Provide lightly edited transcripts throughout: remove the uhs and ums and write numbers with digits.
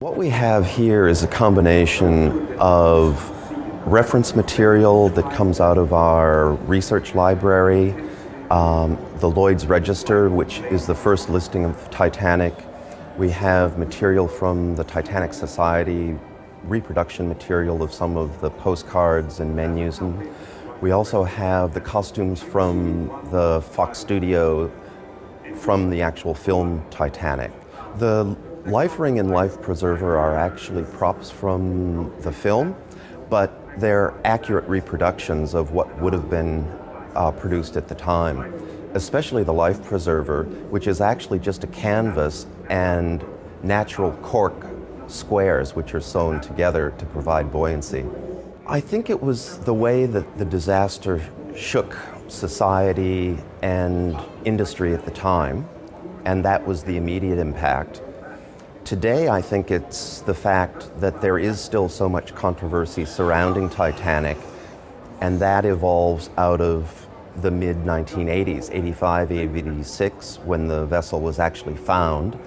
What we have here is a combination of reference material that comes out of our research library, the Lloyd's Register, which is the first listing of Titanic. We have material from the Titanic Society, reproduction material of some of the postcards and menus. And we also have the costumes from the Fox studio from the actual film Titanic. The life ring and life preserver are actually props from the film, but they're accurate reproductions of what would have been produced at the time, especially the life preserver, which is actually just a canvas and natural cork squares which are sewn together to provide buoyancy. I think it was the way that the disaster shook society and industry at the time, and that was the immediate impact. Today, I think it's the fact that there is still so much controversy surrounding Titanic, and that evolves out of the mid-1980s, 85, 86, when the vessel was actually found,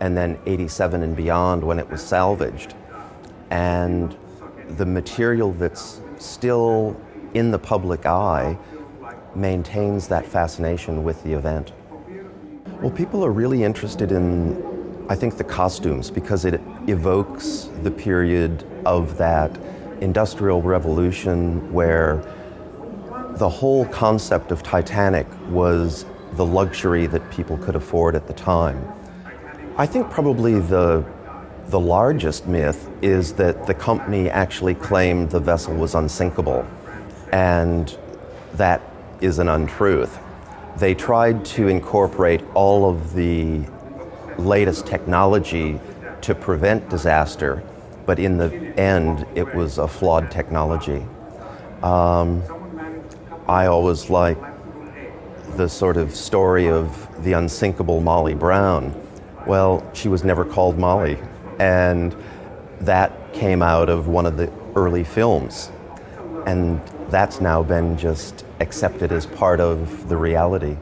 and then 87 and beyond when it was salvaged. And the material that's still in the public eye maintains that fascination with the event. Well, people are really interested in, I think, the costumes, because it evokes the period of that industrial revolution where the whole concept of Titanic was the luxury that people could afford at the time. I think probably the largest myth is that the company actually claimed the vessel was unsinkable, and that is an untruth. They tried to incorporate all of the latest technology to prevent disaster, but in the end it was a flawed technology. I always like the sort of story of the unsinkable Molly Brown. Well, she was never called Molly, and that came out of one of the early films, and that's now been just accepted as part of the reality.